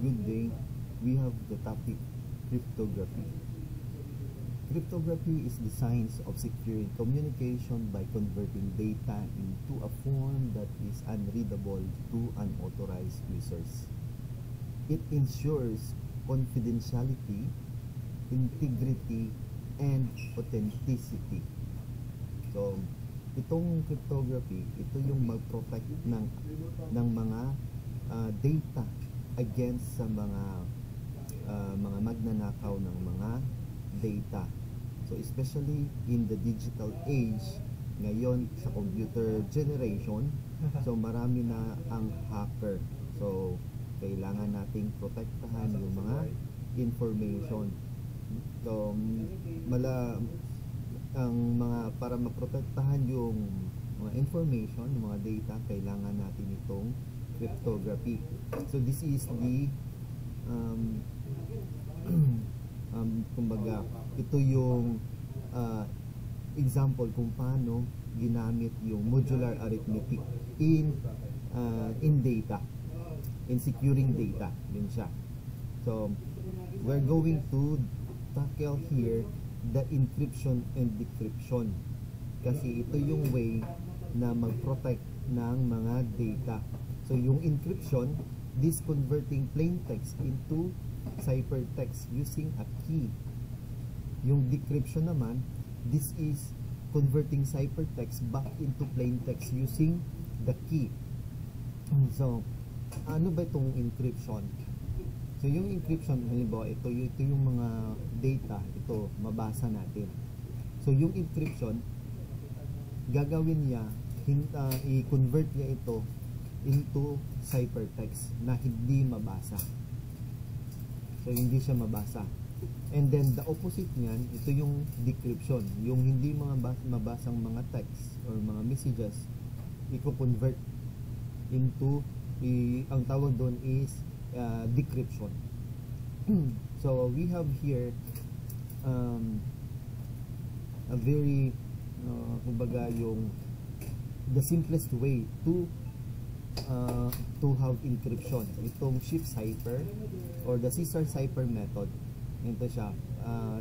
good day. We have the topic cryptography. Cryptography is the science of securing communication by converting data into a form that is unreadable to unauthorized users. It ensures confidentiality, integrity, and authenticity. So, itong cryptography, ito yung mag-protect ng mga data against sa mga magnanakaw ng mga data. So especially in the digital age ngayon sa computer generation, so marami na ang hacker. So kailangan nating protektahan yung mga information. So ang mga para maprotektahan yung mga information, yung mga data, kailangan natin itong cryptography. So this is the kumbaga, ito yung example kung paano ginamit yung modular arithmetic in data, in securing data. Yun siya. So we're going to tackle here the encryption and decryption, kasi ito yung way na mag-protect ng mga data. So yung encryption, this converting plain text into ciphertext using a key. Yung decryption naman, this is converting ciphertext back into plain text using the key. So ano ba itong encryption? So yung encryption, halimbawa ito yung mga data, ito mabasa natin. So yung encryption, gagawin niya, i-convert niya ito into ciphertext na hindi mabasa. So hindi siya mabasa. And then the opposite niyan, ito yung decryption, yung hindi mga mabasang mga text or mga messages, i-convert into ang tawag doon is decryption. So we have here a very kumbaga yung the simplest way to have encryption, itong shift cipher or the Caesar cipher method. Ito siya,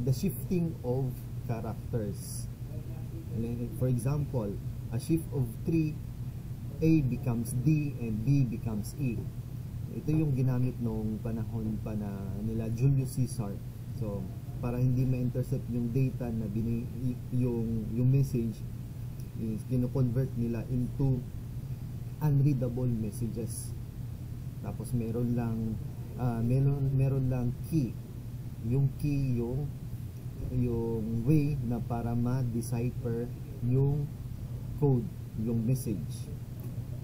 the shifting of characters. For example, a shift of 3, A becomes D and B becomes E. Ito yung ginamit nung panahon pa na nila Julius Caesar. So para hindi ma-intercept yung data na yung message is kino-convert nila into unreadable messages. Tapos meron lang key. Yung key yung way na para ma-decipher yung code, yung message.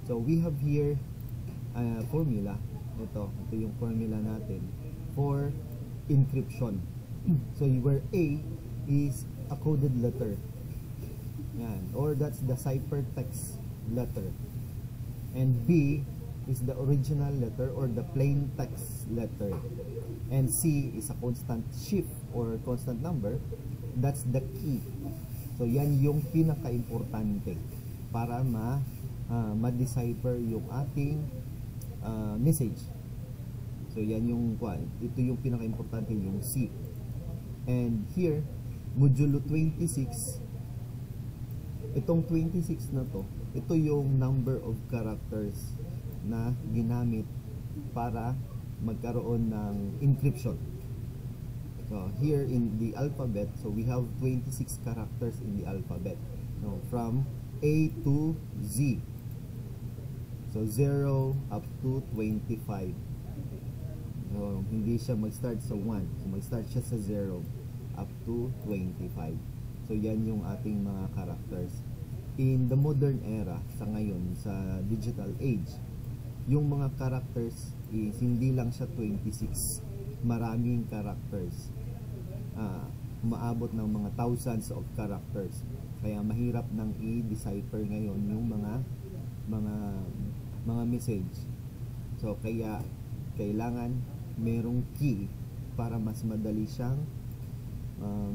So we have here formula. Ito yung formula natin for encryption. So where A is a coded letter, yan, or that's the ciphertext letter, and B is the original letter or the plain text letter, and C is a constant shift or constant number, that's the key. So yan yung pinaka-importante para ma-decipher yung ating message. So yan yung ito yung pinaka-importante, yung C. And here modulo 26, itong 26 na to, ito yung number of characters na ginamit para magkaroon ng encryption. So here in the alphabet, so we have 26 characters in the alphabet, no, from A to Z. So 0 up to 25. So hindi siya mag-start sa 1. So mag-start siya sa 0 up to 25. So yan yung ating mga characters. In the modern era, sa ngayon, sa digital age, yung mga characters is hindi lang siya 26. Maraming characters. Maabot ng mga thousands of characters. Kaya mahirap nang i-decipher ngayon yung mga message. So kaya kailangan merong key para mas madali siyang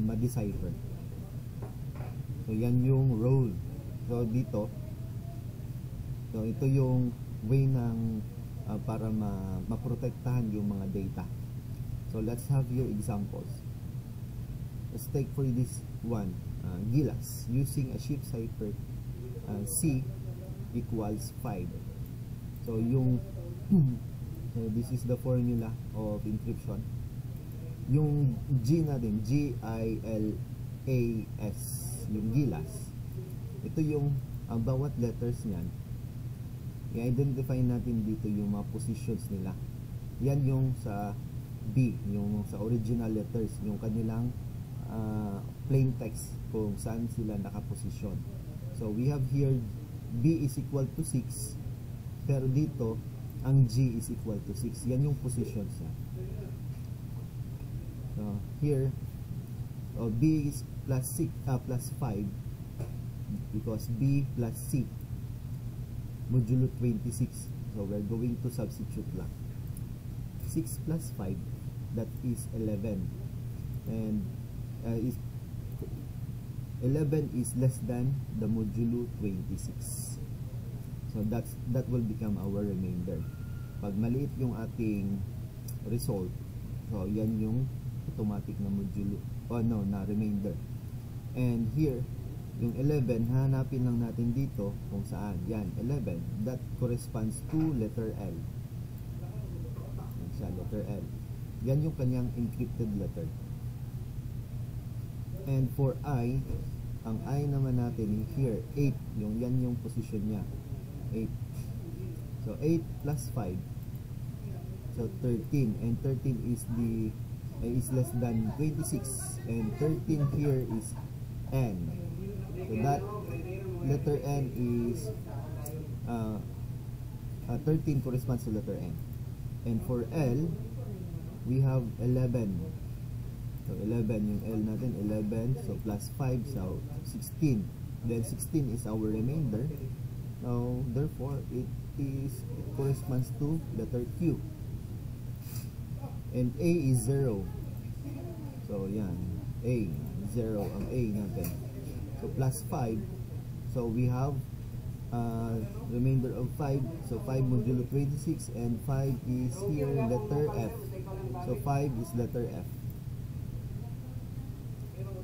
ma-decipher. So yan yung role. So dito, so ito yung way ng para maprotektahan yung mga data. So let's have your examples. Let's take for this one, Gilas using a shift cipher C equals 5. So yung so this is the formula of encryption. Yung G natin, G-I-L-A-S, yung Gilas, ito yung bawat letters niyan, i-identify natin dito yung mga positions nila. Yan yung sa B, yung sa original letters, yung kanilang plain text kung saan sila nakaposisyon. So we have here B is equal to 6, pero dito ang G is equal to 6. Yan yung positions niya. So here B is plus 6 plus 5 because B plus C modulo 26. So we're going to substitute lang. 6 plus 5, that is 11, and 11 is less than the modulo 26. So that will become our remainder. Pag maliit yung ating result, so yan yung automatic na modulo na remainder. And here yung 11, hanapin lang natin dito kung saan. Yan, 11, that corresponds to letter L. Yan siya, letter L. Yan yung kanyang encrypted letter. And for I, ang I naman natin here, 8, yan yung position niya, 8. So 8 plus 5, so 13, and 13 is less than 26, and 13 here is N. So that letter N is 13 corresponds to letter N. And for L, we have 11. So 11 yung L natin, 11, so plus 5, so 16. Then 16 is our remainder. Now therefore it corresponds to letter Q. And A is 0. So yan, A, 0 ang A natin. So plus 5, so we have remainder of 5, so 5 modulo 26, and 5 is here letter F. So 5 is letter F.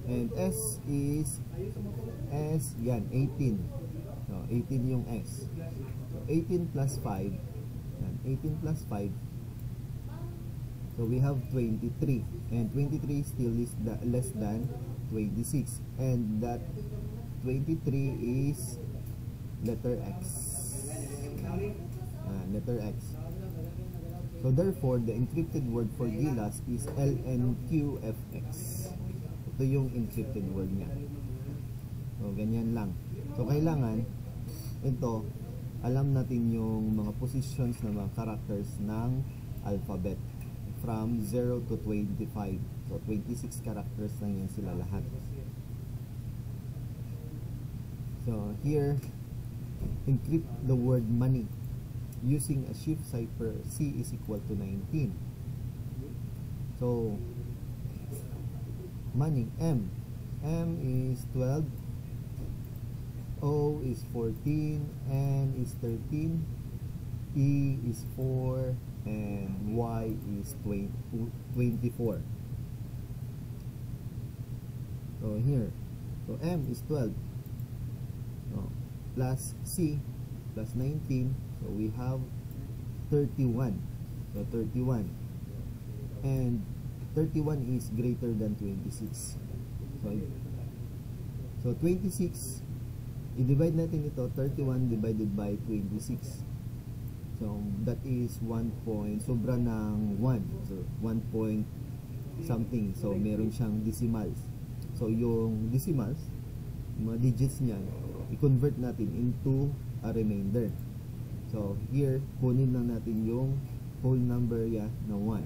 And S is yan, 18. So 18 yung S. So 18 plus 5, yan, 18 plus 5, so we have 23, and 23 still is less than 26, and that 23 is letter X. Letter X. So therefore the encrypted word for Gilas is LNQFX. Ito yung encrypted word niya. So ganyan lang. So kailangan ito, alam natin yung mga positions ng mga characters ng alphabet from 0 to 25. So 26 characters lang yan sila lahat. So here, encrypt the word money using a shift cipher C is equal to 19. So money, M is 12, O is 14, N is 13, E is 4, and Y is 24. So here, so M is 12, plus C plus 19, so we have 31. So 31, and 31 is greater than 26. So 26, i-divide natin ito, 31 divided by 26. So that is 1 point, sobra ng 1. So 1 point something. So meron siyang decimals. So yung decimals, mga digits niya, i-convert natin into a remainder. So here, kunin lang natin yung whole number ya na 1.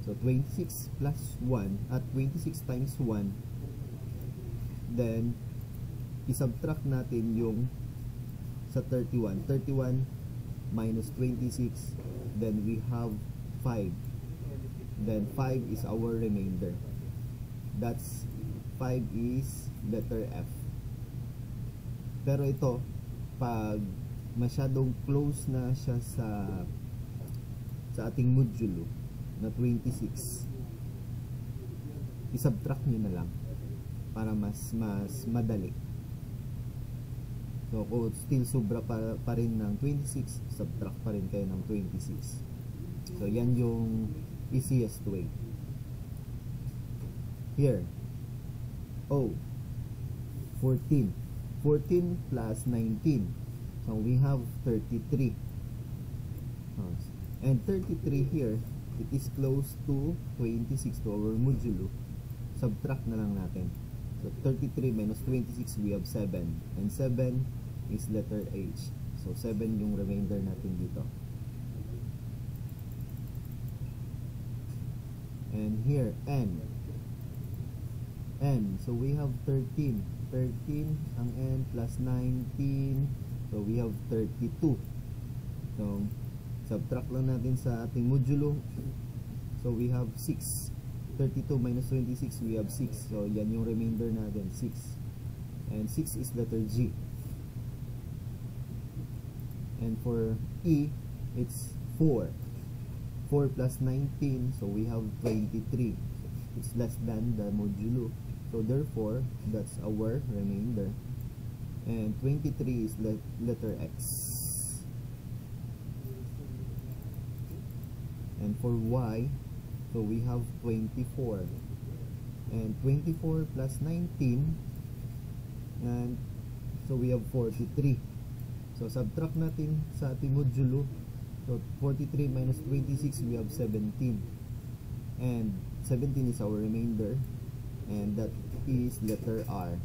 So 26 plus 1 at 26 times 1, then isubtract natin yung sa 31. 31 minus 26, then we have 5. Then 5 is our remainder. That's 5 is letter F. Pero ito, pag masyadong close na siya sa sa ating modulo na 26, isubtract nyo na lang para mas madali. So kung still sobra pa rin ng 26, subtract pa rin kayo ng 26. So yan yung easiest way. Here, 14 plus 19, so we have 33. And 33 here, it is close to 26 to our modulo. Subtract na lang natin. So 33 minus 26, we have 7. And 7 is letter H. So 7 yung remainder natin dito. And here, N. So we have 13 ang N plus 19, so we have 32. So subtract lang natin sa ating modulo, so we have 6. 32 minus 26, we have 6. So yan yung remainder natin, 6. And 6 is letter G. And for E, it's 4 plus 19, so we have 23. It's less than the modulo, so therefore that's our remainder. And 23 is letter X. And for Y, so we have 24. And 24 plus 19, and so we have 43. So subtract natin sa ating modulo. So 43 minus 26, we have 17. And 17 is our remainder, and that is letter R.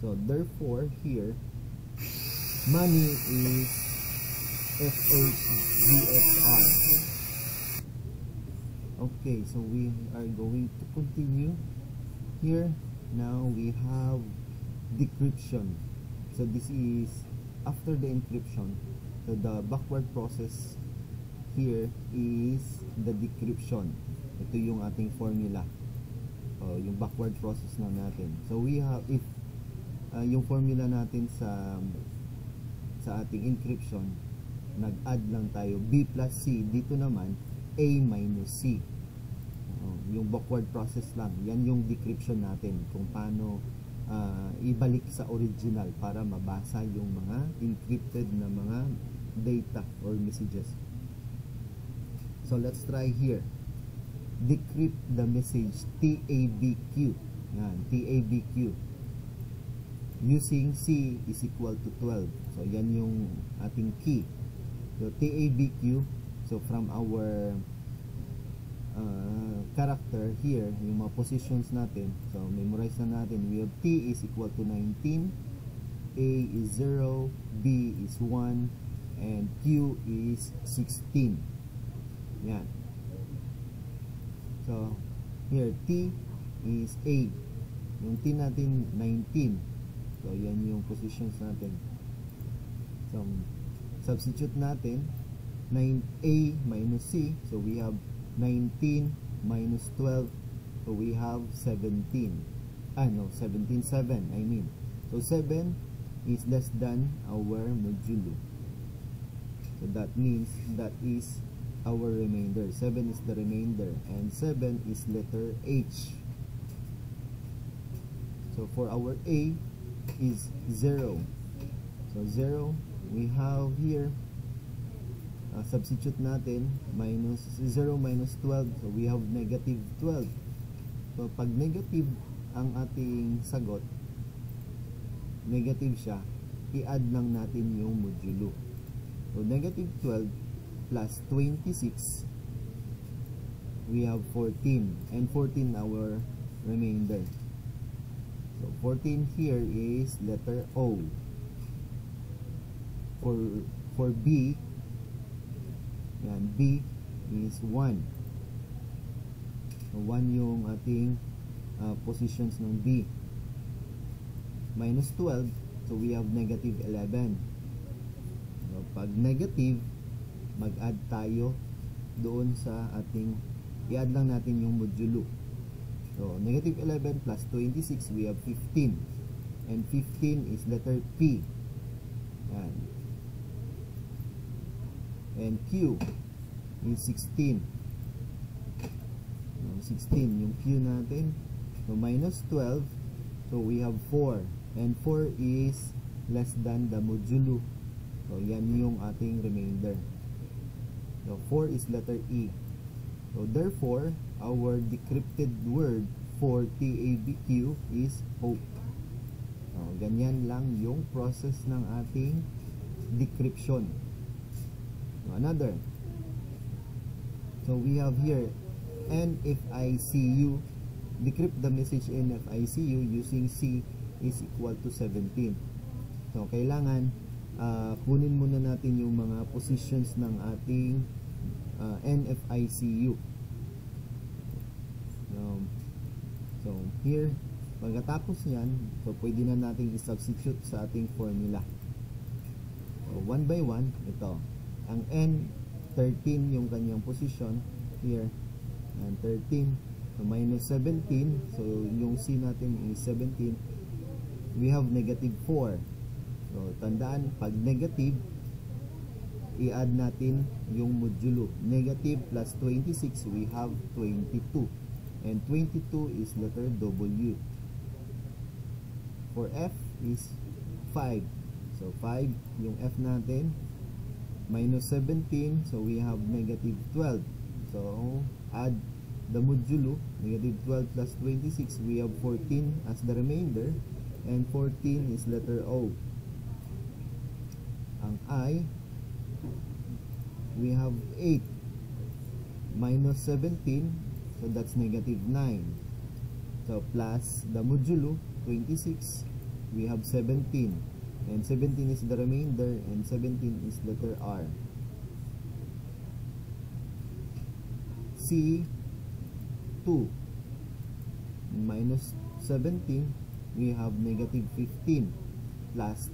So therefore here, money is FHGXR. Okay, so we are going to continue. Here now we have decryption. So this is after the encryption. So the backward process here is the decryption. Ito yung ating formula, yung backward process na natin. So we have, if yung formula natin sa ating encryption, nag-add lang tayo B plus C, dito naman A minus C. Yung backward process lang, yan yung decryption natin, kung paano ibalik sa original para mabasa yung mga encrypted na mga data or messages. So let's try here. Decrypt the message TABQ. Yan, TABQ. Using C is equal to 12. So yan yung ating key. So TABQ, so from our character here, yung mga positions natin, so memorize na natin. We have T is equal to 19, A is 0, B is 1, and Q is 16. Yan. So here T is A, yung T natin 19. So yan yung positions natin. So substitute natin 9A minus C, so we have 19 minus 12, so we have 17. 17, 7 I mean. So 7 is less than our modulo. So that means that is our remainder. 7 is the remainder, and 7 is letter H. So for our A is 0. So 0, we have here, substitute natin, minus 0 minus 12, so we have negative 12. So pag negative ang ating sagot, negative siya, i-add lang natin yung modulo. So negative 12 plus 26, we have 14, and 14 our remainder. So 14 here is letter O. For B, yan, B is 1. So 1 yung ating positions ng B. Minus 12, so we have negative 11. So pag negative, mag-add tayo doon sa ating, i-add lang natin yung modulo. So negative 11 plus 26, we have 15. And 15 is letter P. Yan. and Q is 16. 16 yung Q natin. So minus 12, so we have 4, and 4 is less than the modulo. So yan yung ating remainder. So 4 is letter E. So therefore, our decrypted word for TABQ is hope. So ganyan lang yung process ng ating decryption. So, another. So we have here NFICU. Decrypt the message NFICU using C is equal to 17. So kailangan kunin muna natin yung mga positions ng ating NFICU. So here, pagkatapos yan, so pwede na natin i-substitute sa ating formula. So one by one, ito. Ang N, 13 yung kanyang position here, and 13. So minus 17, so yung C natin is 17. We have negative 4. So tandaan, pag negative, i-add natin yung modulo. Negative plus 26, we have 22. And 22 is letter W. For F is 5. So 5 yung F natin. Minus 17, so we have negative 12. So add the modulo, negative 12 plus 26, we have 14 as the remainder, and 14 is letter O. Ang I, we have 8 minus 17, so that's negative 9. So plus the modulo, 26, we have 17, and 17 is the remainder, and 17 is letter R. C, 2 minus 17, we have negative 15, plus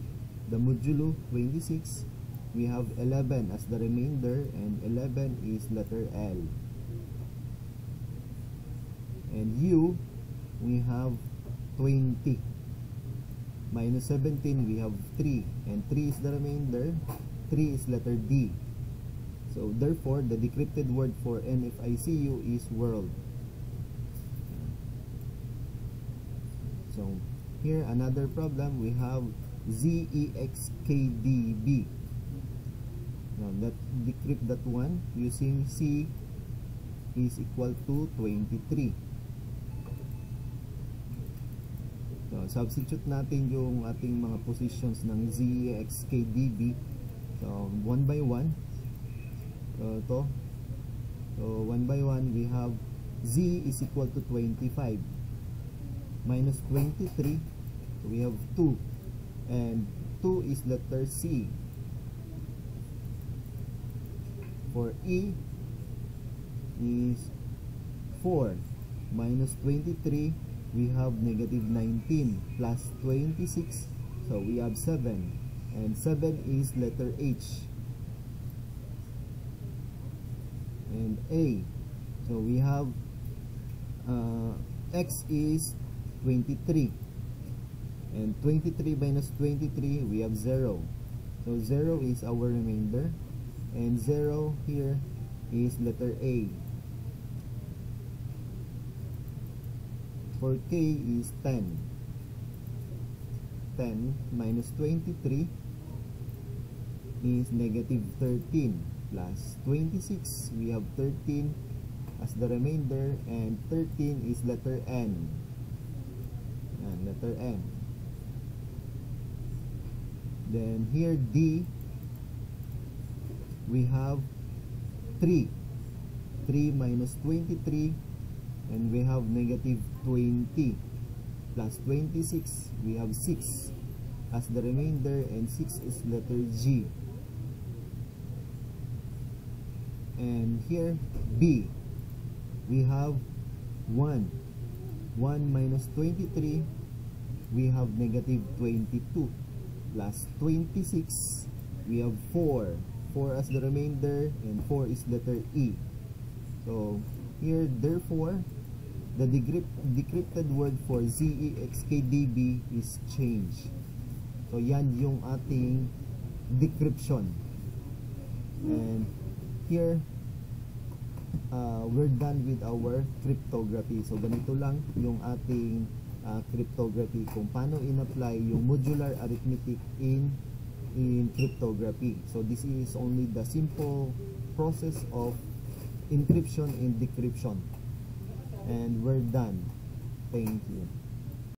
the modulo 26, we have 11 as the remainder, and 11 is letter L. And U, we have 20 minus 17, we have 3, and 3 is the remainder, 3 is letter D. So therefore, the decrypted word for NFICU is world. So here another problem, we have ZEXKDB. Now let's decrypt that one using C is equal to 23. So substitute natin yung ating mga positions ng ZEXKDB. So one by one. So ito. So one by one, we have Z is equal to 25 minus 23, so we have 2, and 2 is letter C. For E is 4 minus 23, we have negative 19, plus 26, so we have 7, and 7 is letter H. And A, so we have X is 23, and 23 minus 23, we have 0. So 0 is our remainder, and 0 here is letter A. For K is 10. 10 minus 23 is negative 13, plus 26, we have 13 as the remainder, and 13 is letter N. And letter N. Then here D, we have 3. 3 minus 23, and we have negative 20, plus 26, we have 6 as the remainder, and 6 is letter G. And here B, we have 1. 1 minus 23, we have negative 22, plus 26, we have 4. 4 as the remainder, and 4 is letter E. So here, therefore, the decrypted word for ZEXKDB is change. So yan yung ating decryption. And here, we're done with our cryptography. So ganito lang yung ating cryptography, kung paano in-apply yung modular arithmetic in cryptography. So this is only the simple process of encryption and decryption, and we're done. Thank you.